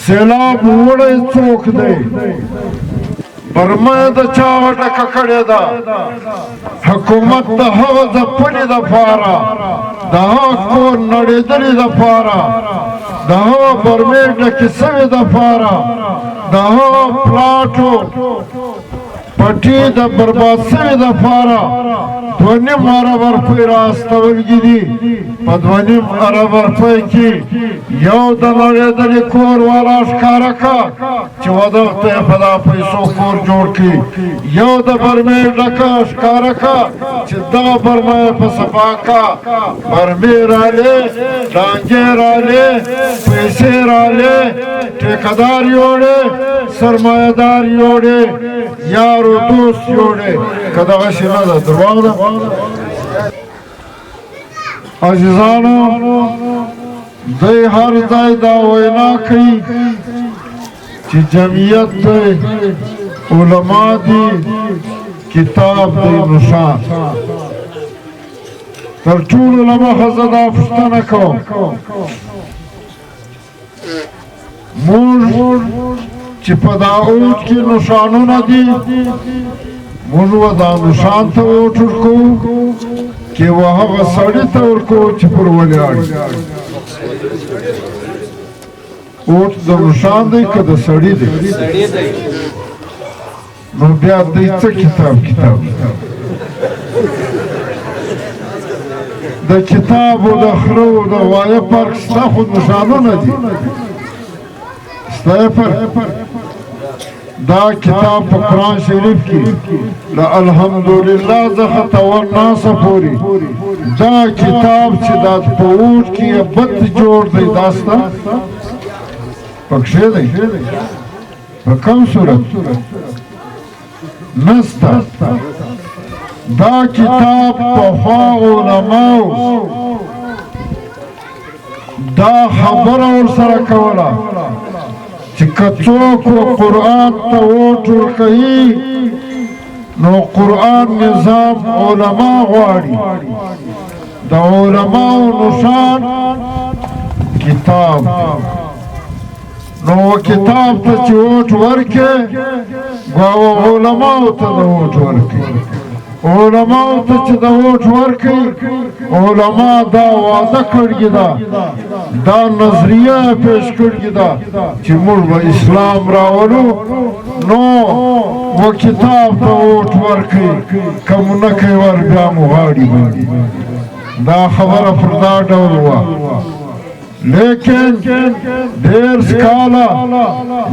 سیلاب وړی څوک دی برمه د چا ډکه کړې ده حکومت د هغه ځپلې دپاره د هغه کور نړېدلې دپاره د هغه برمې ډکې سوې دپاره د هغه پلاټو پټي د برباد سوې دپاره 2.5 ارب روپۍ راستولګي دي په 2.5 ارب روپۍ کې یو د نړېدلې کور والا ښکاره کا چې واده ته یې په دا پیسو کور جوړ کړي یو د برمې ډکه ښکاره کا چې دغه برمه یې په صفا کا برمې رالې ډانګې رالې پیسې رالې ټیکهدار یوړې سرمایهدار یوړې یار و دوست یوړې که دغسې نه ده درواغ ده عزیزانو دی هر ځای دا وینا کوي چې جمعیت دی علما دي کتاب دی نشان تر ټولو له مخه زه دا پوښتنه کوم موږ چې په دا اوج کې نشانونه دي موږ به دا نشان ته ووټ ورکوو کې و هغه سړي ته ورکوو چې پر ولاړ اوټ د نشان دی که د سړي دی نو بیا دی څه کتاب د کتاب و د خره و د غوایه فرق شته خو نشانونه دي شته یې فرق دا کتاب په قرآن شریف کې د الحمدلله څخه تور ناسه پورې دا کتاب چې دا په اوټ کې یې بد جوړ دی دا سته پکښې دی په کوم صورت نسته دا کتاب پخوا علماو دا خبره ورسره کوله چې که څوک قرآن ته ووټ ورکوي نو قرآن نظام علما غواړي د علماو نشان کتاب نو کتاب ته چې ووټ ورکې ګواه علماو ته د ووټ ورکوي علماو ته چې د ووټ ورکوي علما دا وعده کړې ده دا نظریه پیش کړې ده چې موږ به اسلام راولو نو و کتاب ته ووټ ورکوي که مو نه کوي ور بیا مو غاړې باندې دا خبره پر دا ډول وه لیکن ډېر کاله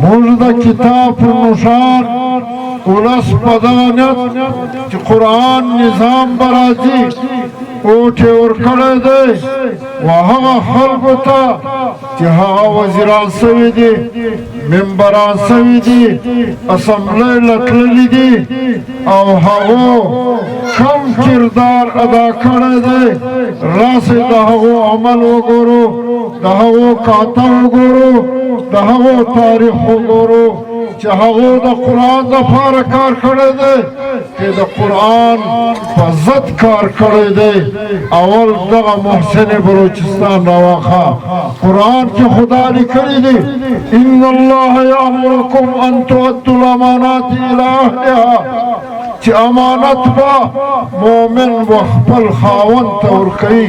موږ د کتاب په نشان ولس په دغه نیت چې قرآن نظام به راځي اوټ یې ورکړی دی و هغه خلکو ته چې هغه وزیران سوي دي ممبران سوي دي اسمبلی له تللي دي او هغو کم کردار ادا کړی دی راسئ د هغو عمل وګورو د هغو کاته وګورو د هغو تاریخ وګورو چې هغو د قرآن دپاره کار کړی دی چې د قرآن په ضد کار کړی دی اول دغه محسن بلوچستان راواخه قرآن کې خدا لیکلی دی ان الله یامرکم ان تؤدوا الامانات الی اهلها چې امانت به مؤمن و خپل خاوند ته ورکوي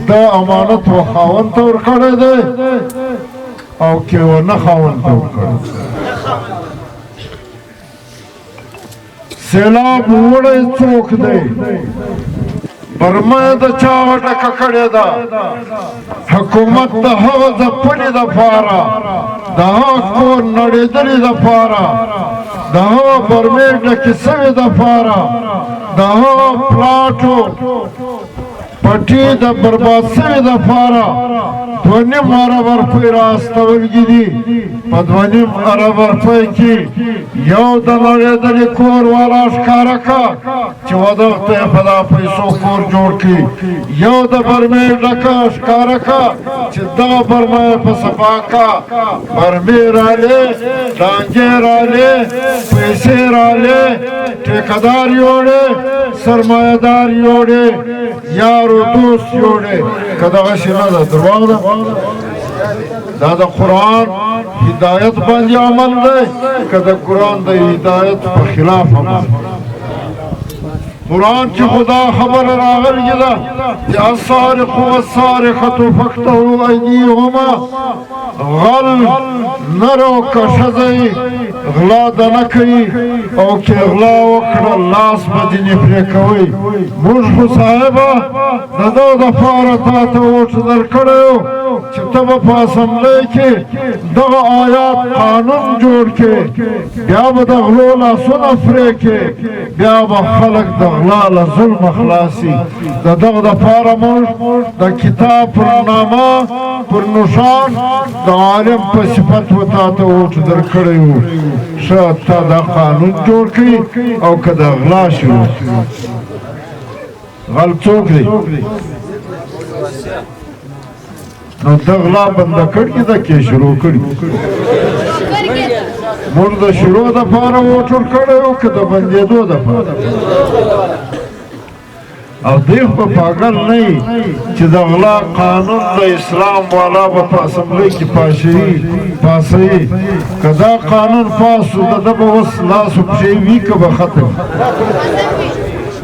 دا امانت و خاوند ته ورکړی دی او کې ونه خاوند ته ورکړی سیلاب وړی څوک دی برمه د چا ډکه کړې ده حکومت د هغه ځپلې دپاره د هغه کور نړېدلې دپاره د هغه برمې ډکې سوې دپاره د هغه پلاټو پټي د برباد سوې دپاره 2.5 ارب روپۍ راستولګي دي په 2.5 ارب روپۍ کې یو د نړېدلې کور والا ښکاره کا چې واده ته یې په دا پیسو کور جوړ کړي یو د برمې ډکه ښکاره کا چې دغه برمه یې په صفا کا برمې رالې ډانګې رالې پیسې رالې ټیکهدار یوړې سرمایهدار یوړې یار و دوست یوړې که دغسې نه ده درواغ ده دا د قرآن هدایت باندې عمل دی که د قرآن د هدایت په خلاف عمل قرآن چې خدا خبر راغلی ده چې السارق والسارقة فاقطعوا أيديهما غل نر او که ښځه غلا د نه کوي او که غلا وکړه لاس به ځینې پرې کوئ موږ خو صاحبه د ده دپاره تا ته ووټ درکړی و چې ته به په اسمبلۍ کې دغه آیات قانون جوړ کړې بیا به د غلو لاسونه پرې کړې بیا به خلک د غلا له ظلمه خلاصي د دغه دپاره موږ د کتاب پر نامه پر نښان د عالم په صفت و تا ته ووټ درکړی و ښه تا دا قانون جوړ کړي او که د غلا شروع غل څوک دی نو د غلا بنده کړي ده کې شروع کړي موږ د شروع دپاره ووټ ورکړی و که د بندېدو دپاره او دی خو پاگل نه چې د غلا قانون د اسلام والا به په اسمبلۍ کې پاسوي که دا قانون پاس شو د ده به اوس لاس و پښې وي که به ختم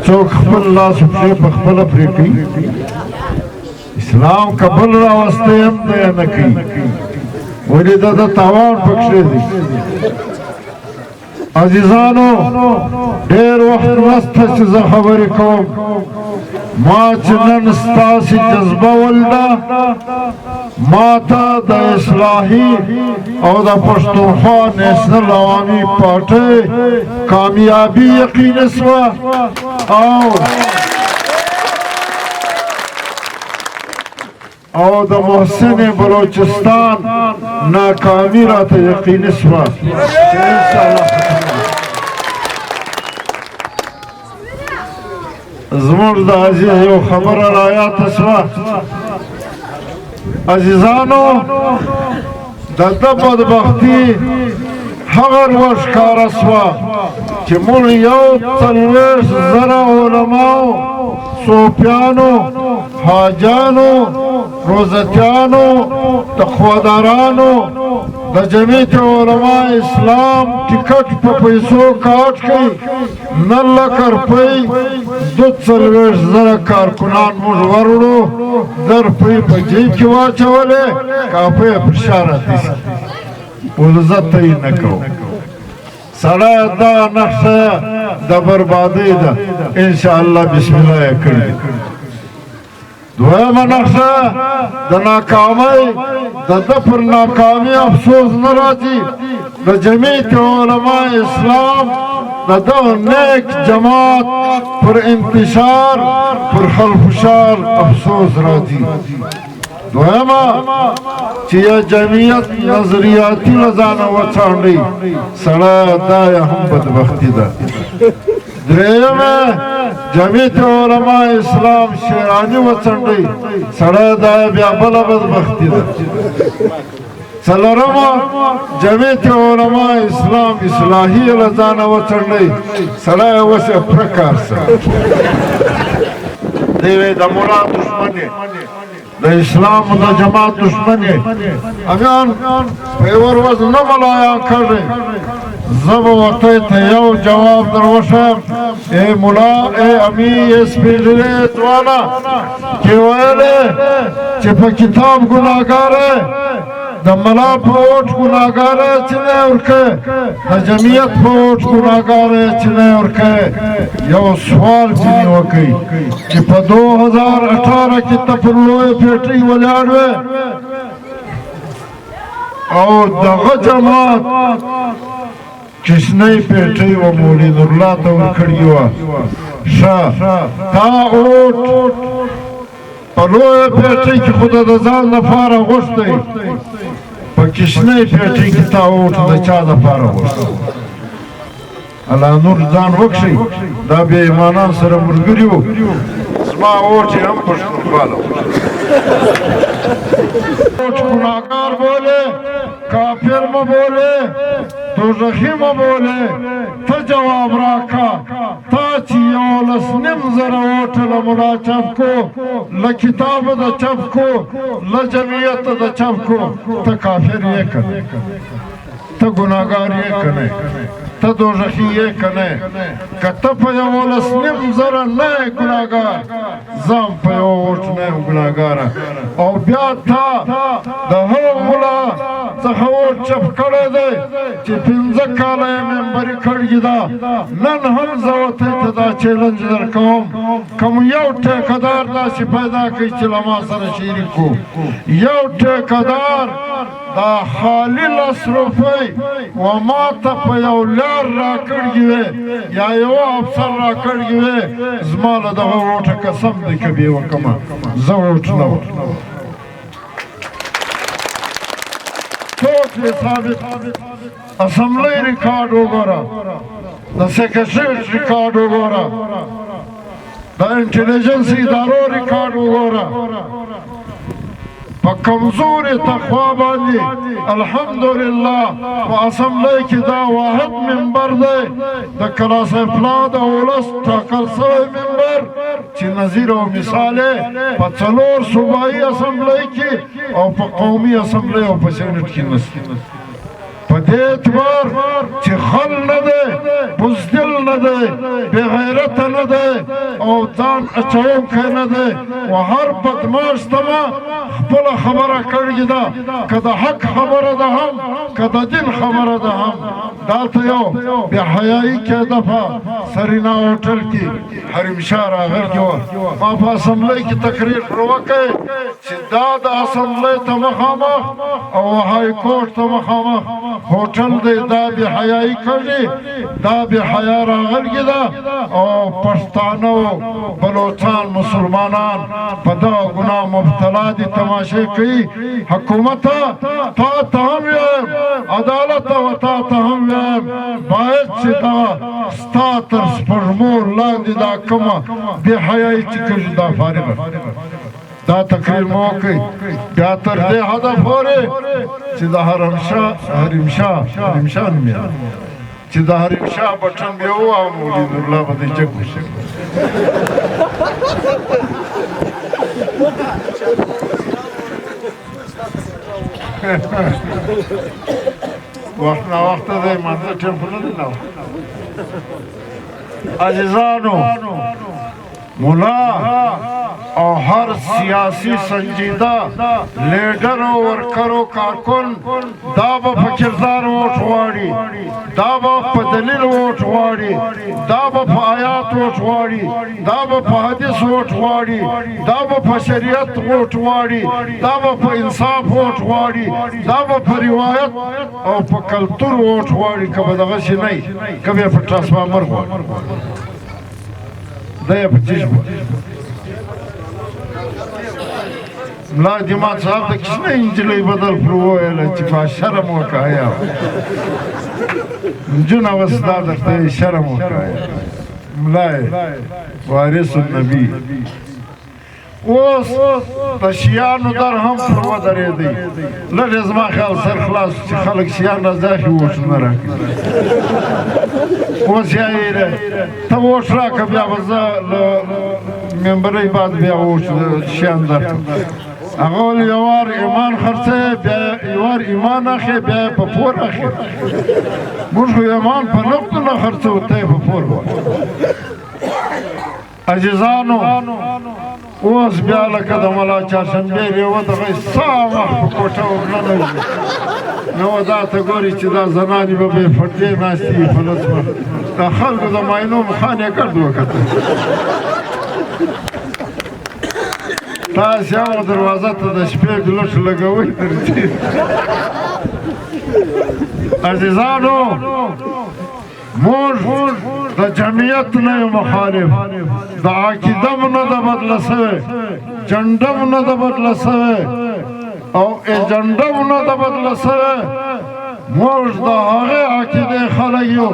څوک خپل لاس و پښې په خپله پرې کوي اسلام که بل راوستی هم دی نه کوي ولې د ده تاوان پکښې دی عزیزانو ډېر وخت نسته چې زه خبرې کوم ما چې نن ستاسې جذبه ولده ما ته د اصلاحي او د پښتونخوا نیشنل عوامي پارټۍ کامیابي یقیني شوه او د محسن بلوچستان ناکامي راته یقیني شوه زموږ د عزیز یو خبره رایاده شوه عزیزانو د ده بدبختي هغه ورځ ښکاره شوه چې موږ 40,000 علماو صوفیانو حاجانو روزتیانو تقوادارانو د جمعیت علماء اسلام ټکټ په پیسو کاټ کړي 9 روپۍ 42,000 کارکنان موږ وروړو 10 روپۍ په جیب کې واچولې کاپۍ پر شا راتېسي عزت ته یې نه کوو سړی دغه نقشه د بربادۍ ده انشاءالله بسم الله یې کړي دویمه نقشه د ناکامۍ د ده پر ناکامي افسوس نه راځي د جمعیت علماء اسلام د دغه نیک جماعت پر انتشار پر خلفشار افسوس راځي دویمه چې یا جمعیت نظریاتي له ځانه وڅانډئ سړی دا یې هم بدبختي ده درېیمه جمعیت علماء اسلام شیراني وڅنډئ سړی دا یې بیا بله بدبختي ده څلورمه جمعیت علماء اسلام اصلاحي یې له ځانه وڅنډئ سړی یې اوس یې پوره کار سره دی وایي د ملا دښمن یې د اسلام د جماعت دشمن یې امیان په یوه ورځ نه ملایان کړی زه به ورته ته یو جواب در وښیم ای ملا ای امي ای سپېږلې ځوانه چې ویلې چې په کتاب ګناهګاره د ملا په ووټ ګناهګاره چې نه ورکوې د جمعیت په ووټ ګناهګاره چې نه ورکوې یو سوال ځینې وکئ چې په 2018 کې ته پر لویه پیټۍ ولاړ وې او دغه جماعت کشنۍ پیټۍ و مولید الله ته ورکړې وه ښه تا ووټ په لویه پیټۍ کې خو د ځان لپاره غوښتی په کشنۍ پیټۍ کې تا ووټ د چا دپاره غوښتی الله نور ځان وکښئ دا بې ایمانان سره ملګري وو زما ووټ یې هم پښتونخواله ووټ ګناهګار بولې کافر مه بولې دوزخی مبوله تا جواب راکا تا چی یولس نیم زر ووټه له ملا چپ کو له کتاب د چپ کو له جمعیت د چپ کو ته کافر یې کنه ته ګناهګار یې کنه ته دوزخی یې کنه که ته په یولس نیم زره نه یې ګناهګار ځم په یو ووټ نه یم ګناهګاره او بیا تا د هغه ملا څخه ووټ چپ کړی دی چې 15 کاله یې ممبري کړي ده نن هم زه ورته ته دا چیلنج در کوم کوم یو ټیکهدار داسې پیدا کړي چې له ما سره شریک و یو ټیکهدار دا خالی 10 روپۍ و ما ته په یو لار راکړي وې یا یو افسر راکړي وې زما له دغه ووټه قسم دی که بې وکمه زه ووټ نه ورکوم څوک یې ثابت اسمبلی ریکارډ وګوره د سیکرټریټ ریکارډ وګوره د انټیلیجنس ادارو ریکارډ وګوره په کمزورې تقوا باندې الحمدلله په اسمبلی کې دا واحد منبر دی د کلاسای پلان د ولس ټاکل سوی منبر چې نظیر او مثال په 4 صوبایي اسمبلی کې او په قومي اسمبلی او په سینټ کې نشته په دې اعتبار چې خل نه دی بزدل نه دی بې غیرته نه دی او ځان اچوونکی نه دی و هر بدماش ته ما خپله خبره کړې ده که د حق خبره ده هم که د دین خبره ده هم دلته یو بې حیایي کېده په سرینا هوټل کې حرمشاه راغلی وه ما په اسمبلی کې تقریر پر وکړی چې دا د اسمبلی ته مخامخ او های کورټ ته مخامخ هوټل دی دا بې حیایي کړي دا بې حیا راغلې ده او پښتانه او بلوچان مسلمانان په دغه ګناه مبتلا دي تماشې کوي حکومته تا ته هم ویم عدالت او تا ته هم ویم باید چې دغه ستا تر سپږمو لاندې دا کومه بې حیایي چې کړي دا فارغه دا تقریر مو وکړئ بیا تر دې حده پورې چې د حرمشاه نوم یې چې د حرمشاه بټن بیا ووهه مولید الله به دې جګ وشي وخت ناوخته دی مانځه ټیم خو نه دی ناوخته عزیزانو ملا او هر سیاسی سنجیده لیډر او ورکر او کارکن دا به په کردار ووټ غواړي دا به په دلیل ووټ غواړي دا به په آیات ووټ غواړي دا به په حدیث ووټ غواړي دا به په شریعت ووټ غواړي دا به په انصاف ووټ غواړي دا به په روایت او په کلتور ووټ غواړي که به دغسې نه وي که به یې په ټرانسفارمر غواړي دا یې په چیش غواړي ملا جماعت صاحب ته کښنه انجلۍ بدل پر وویله چې په شرم وکړه یا نجونه اوس دا درته شرم وکړه ملا یې وارث النبي اوس د شیانو در هم پر ودرېدی لږ زما خیال سر خلاص چې خلک شیان راځاخي ووټ نه راکړي اوس یا یې ته ووټ راکړه بیا به زه له ممبرۍ بعد بیا ووټ شیان درکړم هغه ول یو وار ایمان خرڅوي بیا یو وار ایمان اخلي بیا یې په پور اخلي موږ خو ایمان په نقدو نه خرڅوو ته یې په پور وایي عزیزانو اوس بیا لکه د ملا چهارشنبې لیوه دغه سا وخت په کوټه وګړنی نو دا ته ګوري چې دا زنانې به بې پردې ناستې وي په لس باندې د خلکو د معاینو مخان یې ګرد وکتل تاسې هغه دروازه ته د شپې ګلوټ لګوئ درځي عزیزانو موږ د جمعیت نه یو مخالف د عقیده مو نه ده بدله سوې جنډه مو نه ده بدله سوې او ایجنډه مو نه ده بدله سوې موږ د هغې عقیدې خلک یو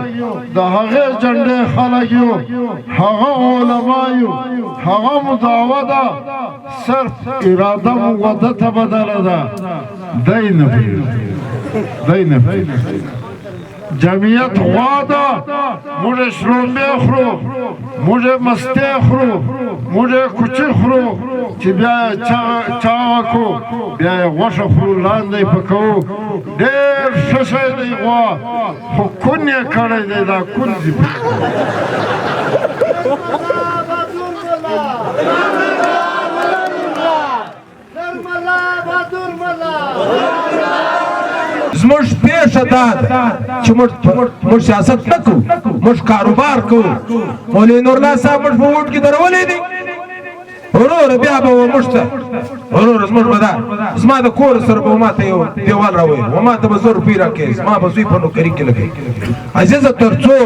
د هغې جنډې خلک یو هغه علما یو هغه مو دعوه ده صرف اراده مو وده ته بدله ده دی نه پرېږدي دی نه پرېږدي جمعیت غوا ده موږ شړومبې خورو موږ مستې خورو موږ کوچي خورو چې بیا یې چاغه کړو بیا یې غوښه خورو لاندې یې پکوو ډېر ښه شی دی غوا خو کون یې کړی دی دا کون دي زموږ پیښه دا ده چې موږ سیاست نه کوو موږ کاروبار کوو مولوي نورالله صاحب موږ په ووټ کې درولې دي وروره بیا به موږ ته وروره زموږ به دا زما د کور سره به ما ته یو دیوال راویل و ما ته به 100 روپۍ راکړې زما به زوی په نوکري کې لګوي عزیزه تر څو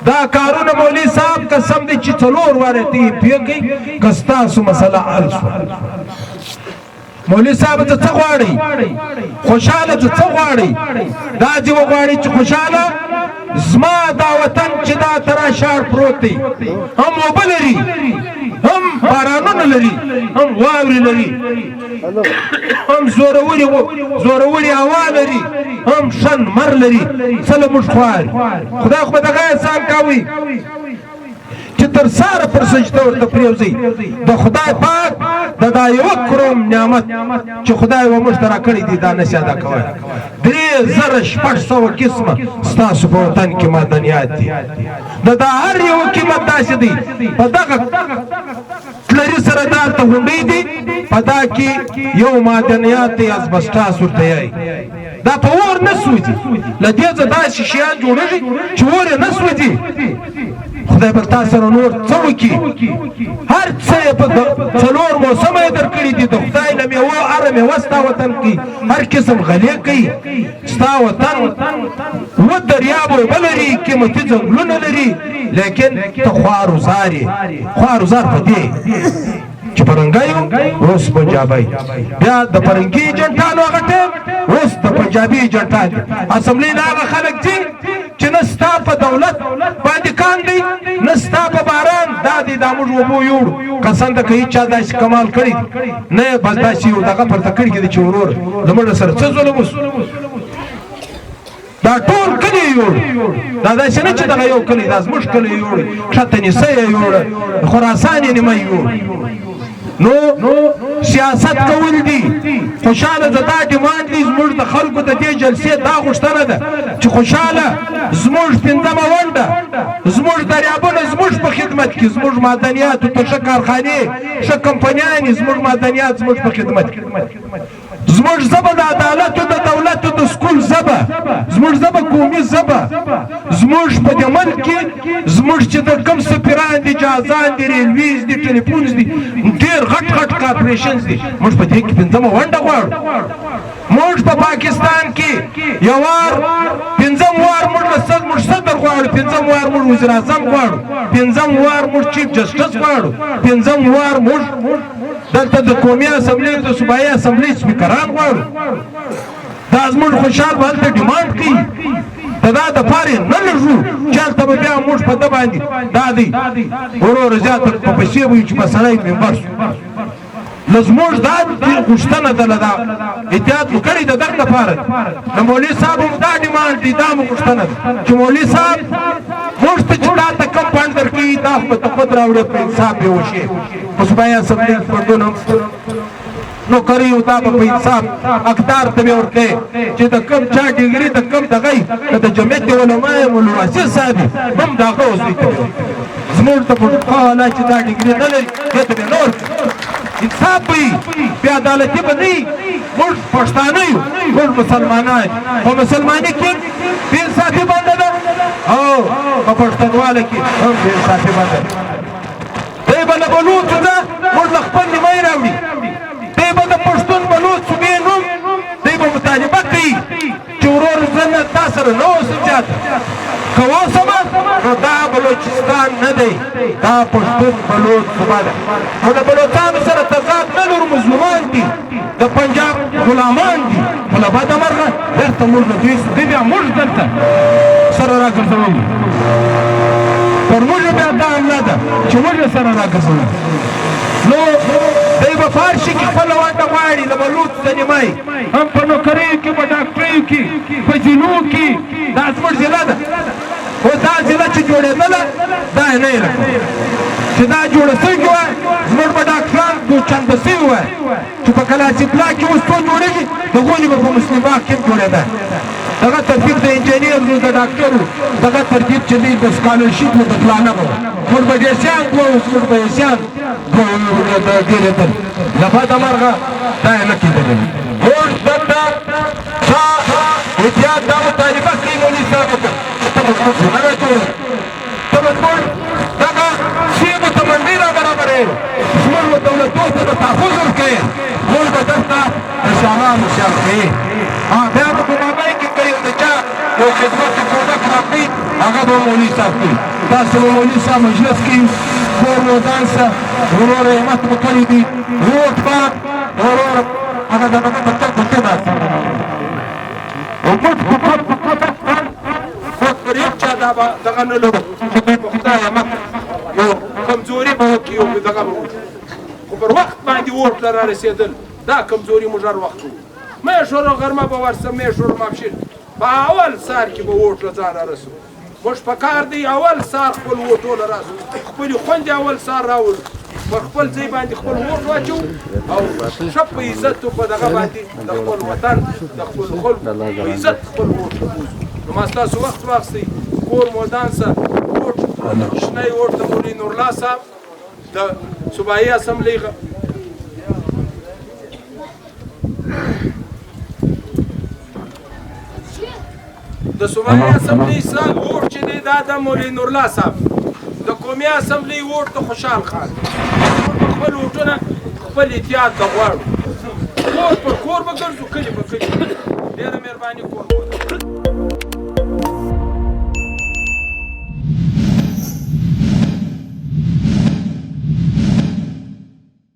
دا کارونه مولوي صاحب قسم دی چې 4 واره ته یې پوه کوي که ستاسو مسله حل شوه مولوي صاحب ته څه غواړئ خوشحاله ته څه غواړئ دا دې وغواړئ چې خوشحاله زما دا وطن چې دا ترا شار پروت دی هم اوبه لري هم بارانونه لري هم واورې لري هم زوروري هوا لري هم شن مر لري څه له موږ غواړي خدای خو به دغه احسان کوي چې تر ساره پر سجده ورته پرېوځئ د خدای پاک د دا یوه کروم نعمت چې خدای و موږ ته راکړی دی دا نشي ادا کوی 3600 قسمه ستاسو په وطن کې معدنیات دي د دا هر یو قیمت داسې دی په دغه تلري سره دالته غونډۍ دي په دا کې یو معدنیات دی ازبسټاس ورته یایي دا په اور نه سوځي له دې ځایه داسې شیان جوړېږي چې اور یې نه سوځي خدای پر تا سره نور څه وکړي هر څه یې په 4 موسمه یې درکړي دي د خدای له میوه هره میوه ستا وطن کې هر قسم غلې کوي ستا وطن و دریاب اوبه لري قیمتي ځنګلونه لري لیکن ته خوارزار یې خوارزار په دې چې فرنګي اوس پنجابي بیا د فرنګي جنټانو هغه ټیم اوس د پنجابي جنټان اسمبلی نه هغه خلک دي چې نه ستا په دولت باندې کاندي نه ستا په باران دا دي دا موږ وبو یوړو قسم ته کوي چا داسې کمال کړی نه بس داسې یو دغه پرته کړي چې ورور زموږ سره څه ظلم دا ټول کلی یوړ دا داسې نه چې دغه یو کلی دا زموږ کلی یوړ ښته نیسه یې یوړ خراسان یې نیمه یوړ نو سیاست کول دي خوشاله دا ډیماند دي زموږ د خلکو د دې جلسې دا غوښتنه ده چې خوشاله زموږ پنځمه ونډه زموږ دریابونه زموږ په خدمت کې زموږ معدنیاتو ته ښه کارخانې ښه کمپنیانې زموږ معدنیات زموږ په خدمت کې زموږ ژبه د عدالت د دولت د سکول ژبه زموږ ژبه قومي ژبه زموږ په دې ملک کې زموږ چې د کوم سفیران دي جهازان دي ریلویز دي ټلیفونز دي ډېر غټ غټ کارپوریشنز دي موږ په دې کې پنځمه ونډه غواړو موږ په پاکستان کې یو وار پنځم وار موږ صدر غواړو پنځم وار موږ وزیر اعظم غواړو پنځم وار موږ چیف جسټس غواړو پنځم وار موږ دلته د قومي اسمبلی د صوبایي اسمبلی سپیکران غواړو دا زموږ خوشحال به هلته ډیمانډ کوي د دا دپاره نه لږو چې هلته به بیا موږ په ده باندې دا دی وروره زیاته په پیسې به وي چې به سړی ممبر شو نو زموږ دا غوښتنه ده له دا احتیاط مو کړی د دغه لپاره د مولوي صاحب هم دا ډیمانډ دی دا مو غوښتنه ده چې مولوي صاحب موږ ته چې دا ته کم فنډ درکوي دا خو به ته خود راوړې په انصاف به وشي په صوبایي اسمبلۍ کې پردون هم نوکری او دا په انصاف اقدار ته ورته چې د کم چا ډیګري د کم دغه د جمعیت علماء مولوي صاحب هم دا اوس دی زموږ ته په حاله چې دا ډیګري نه لري ته نور انصاف وي بې عدالتي به نه وي موږ پښتانه یو موږ مسلمانان په مسلمانۍ کې بې انصافي بنده ده او په پښتونواله کې هم بې انصافي بنده ده دی به له بلوڅو ده موږ له خپل نیمایي راوړي دی به د پښتون بلوڅ صوبې نوم دی به مطالبه کوي چې ورور زه نه تا سره نه اوسم زیاته که اوسمه نو دا بلوچستان نه دی دا پښتون بلوچ صوبه ده نو د بلوچانو سره تضاد نه لرو مظلومان دي د پنجاب غلامان دي خو له بده مرغه بېرته موږ له دوی دی بیا موږ دلته سره راګرځوي پر موږ بیا دا حمله ده چې موږ یې سره راګرځوي نو دی به فارشي کې خپله ونډه غواړي د بلوط د نیمایي هم په نوکریو کې په ډاکټریو کې په ضلعو کې دا زموږ ضلع ده خو دا ضلع چې جوړېدله دا یې نه یې چې دا جوړه څنګه وه زموږ به ډاکټران دوچنده سوي وای چې په کلاسي پلا کې اوس ټول جوړېږي د غونې به په مسلم باغ کې هم جوړېده دغه ترتیب د انجینر و د ډاکټر و دغه ترتیب چې دی د سکالرشیپ و د پلانه به موږ به ډېسیان دوه موږ به ایسیان ډېرېدل له بده مرغه دا یې نه کېدلی موږ دلته دا احتیاط دا مطالبه کوي مولوي صاحب وکړه ته به زموږ جوړه ته به زموږ دغه سیمو ته منډۍ را برابرې زموږ دولتونو ته به تحفظ ورکوې موږ به دلته د شاهانو شیان کوي بیا به په مابین کې که یو د چا یو خدمت پروډکټ راکړي هغه به مولوي صاحب کوي تاسو به مولوي صاحب مجلس کې کور ودان سه ورور همت مو کړی دي روټ باد ورور هغه دغه په تک پټه داسې پر یو چا دا به دغه نه لرو چې دوی په خدای همت یو کمزوري به وکړي یو دغه به وکړي خو پر وخت باندې ووټ ته را رسېدل دا کمزوري موږ هر وخت وو میشور غرمه به ورسم میشور ماپښین په اول سار کې به ووټ له ځانه رسو موږ په کار دی اول سار خپل ووټونه راسو خپلې خوندې اول سار راوړو په خپل ځای باندې خپل ووټ واچو او ښه په عزت په دغه باندې د خپل وطن د خپل خلکو په عزت خپل ووټ ته بوځو نو ما ستاسو وخت واخیستی کور مو ودان سه ووټ شنی ووټ د مولوي نورالله صاحب د صوبایي اسمبلۍ د صوبایي اسمبلۍ صاحب ووټ چې دی دا د مولوي نورالله صاحب د قومي اسمبلۍ ووټ د خوشحال خان موږ خپل ووټونه خپل احتیاط ته غواړو کور پر کور به ګرځو کلي په کلي ډېره مهرباني کور